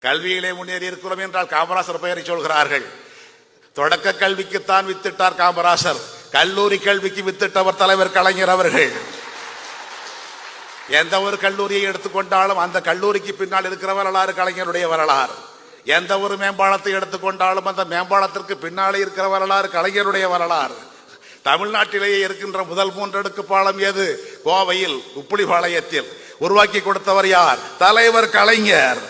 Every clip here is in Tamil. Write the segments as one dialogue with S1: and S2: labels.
S1: கல்வியிலே முன்னேறி இருக்கிறோம் என்றால் காமராசர் பெயரை சொல்கிறார்கள். தொடக்க கல்விக்குத்தான் வித்திட்டார் காமராசர், கல்லூரி கல்விக்கு வித்திட்டவர் தலைவர் கலைஞர் அவர்கள். எந்த ஒரு கல்லூரியை எடுத்துக்கொண்டாலும் அந்த கல்லூரிக்கு பின்னால் இருக்கிற வரலாறு கலைஞருடைய வரலாறு. எந்த ஒரு மேம்பாலத்தை எடுத்துக்கொண்டாலும் அந்த மேம்பாலத்திற்கு பின்னாலே இருக்கிற வரலாறு கலைஞருடைய வரலாறு. தமிழ்நாட்டிலேயே இருக்கின்ற முதல் 3 அடுக்கு பாலம் எது? கோவையில் உப்புளிபாளையத்தில். உருவாக்கி கொடுத்தவர் யார்? தலைவர் கலைஞர்.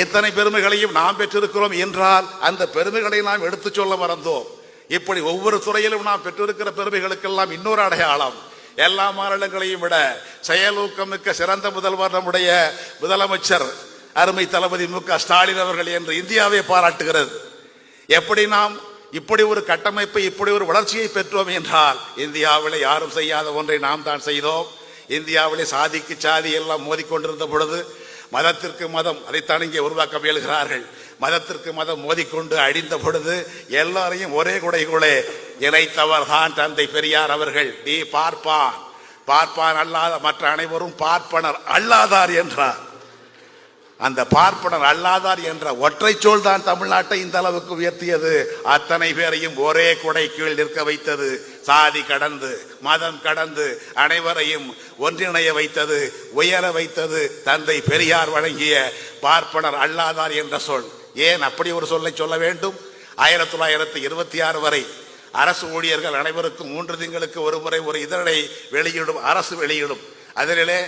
S1: எத்தனை பெருமைகளையும் நாம் பெற்றிருக்கிறோம் என்றால் அந்த பெருமைகளை நாம் எடுத்து சொல்ல மறந்தோம். இப்படி ஒவ்வொரு துறையிலும் நாம் பெற்றிருக்கிற பெருமைகளுக்கெல்லாம் இன்னொரு அடையாளம், எல்லா மாநிலங்களையும் விட செயலூக்கம் மிக்க சிறந்த முதல்வர் நம்முடைய முதலமைச்சர் அருமை தளபதி மு.க. ஸ்டாலின் அவர்கள் என்று இந்தியாவை பாராட்டுகிறது. எப்படி நாம் இப்படி ஒரு கட்டமைப்பை, இப்படி ஒரு வளர்ச்சியை பெற்றோம் என்றால் இந்தியாவிலே யாரும் செய்யாத ஒன்றை நாம் தான் செய்தோம். இந்தியாவிலே சாதிக்கு சாதி எல்லாம் மோதிக்கொண்டிருந்த பொழுது மதத்திற்கு மதம், அதைத்தான் இங்கே உருவாக்க முயல்கிறார்கள். மதத்திற்கு மதம் மோதிக்கொண்டு அழிந்த பொழுது எல்லாரையும் ஒரே குடைக்குள்ளே இணைத்தவர் தான் தந்தை பெரியார் அவர்கள். நீ பார்ப்பான், பார்ப்பான் அல்லாத மற்ற அனைவரும் பார்ப்பனர் அல்லாதார் என்றார். அந்த பார்ப்பனர் அல்லாதார் என்ற ஒற்றை சொல் தான் தமிழ்நாட்டை இந்த அளவுக்கு உயர்த்தியது. அத்தனை பேரையும் ஒரே குடை கீழ் நிற்க வைத்தது. சாதி கடந்து மதம் கடந்து அனைவரையும் ஒன்றிணைய வைத்தது, உயர வைத்தது தந்தை பெரியார் வழங்கிய பார்ப்பனர் அல்லாதார் என்ற சொல். ஏன் அப்படி ஒரு சொல்லை சொல்ல வேண்டும்? 1926 வரை அரசு ஊழியர்கள் அனைவருக்கும் 3 திங்களுக்கு ஒரு முறை ஒரு இதழை வெளியிடும், அரசு வெளியிடும். அதிலே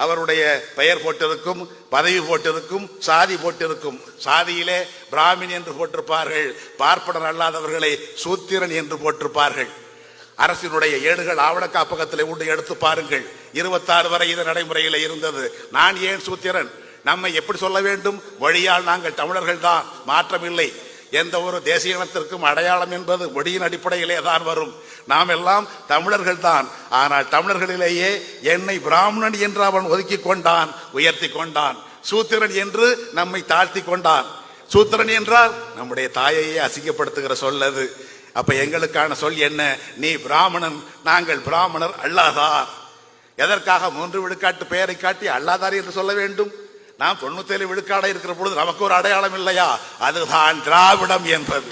S1: அவருடைய பெயர் போட்டிருக்கும், பதவி போட்டிருக்கும், சாதி போட்டிருக்கும். சாதியிலே பிராமின் என்று போட்டிருப்பார்கள், பார்ப்பனர் அல்லாதவர்களை சூத்திரன் என்று போட்டிருப்பார்கள். அரசினுடைய ஏடுகள் ஆவண காப்பகத்தில் உண்டு, எடுத்து பாருங்கள். 26 வரை இது நடைமுறையில் இருந்தது. நான் ஏன் சூத்திரன்? நம்மை எப்படி சொல்ல வேண்டும்? மொழியால் நாங்கள் தமிழர்கள் தான், மாற்றமில்லை. எந்த ஒரு தேசிய இனத்திற்கும் அடையாளம் என்பது மொழியின் அடிப்படையிலே தான் வரும். நாம் எல்லாம் தமிழர்கள் தான். ஆனால் தமிழர்களிலேயே என்னை பிராமணன் என்று அவன் ஒதுக்கி கொண்டான், உயர்த்தி கொண்டான். சூத்திரன் என்று நம்மை தாழ்த்தி கொண்டான். சூத்திரன் என்றால் நம்முடைய தாயையே அசிங்கப்படுத்துகிற சொல் அது. அப்ப எங்களுக்கான சொல் என்ன? நீ பிராமணன், நாங்கள் பிராமணர் அல்லாதார். எதற்காக 3 விழுக்காட்டு பெயரை காட்டி அல்லாதார் என்று சொல்ல வேண்டும்? நாம் 97 விழுக்காட இருக்கிற பொழுது நமக்கு ஒரு அடையாளம் இல்லையா? அதுதான் திராவிடம் என்பது.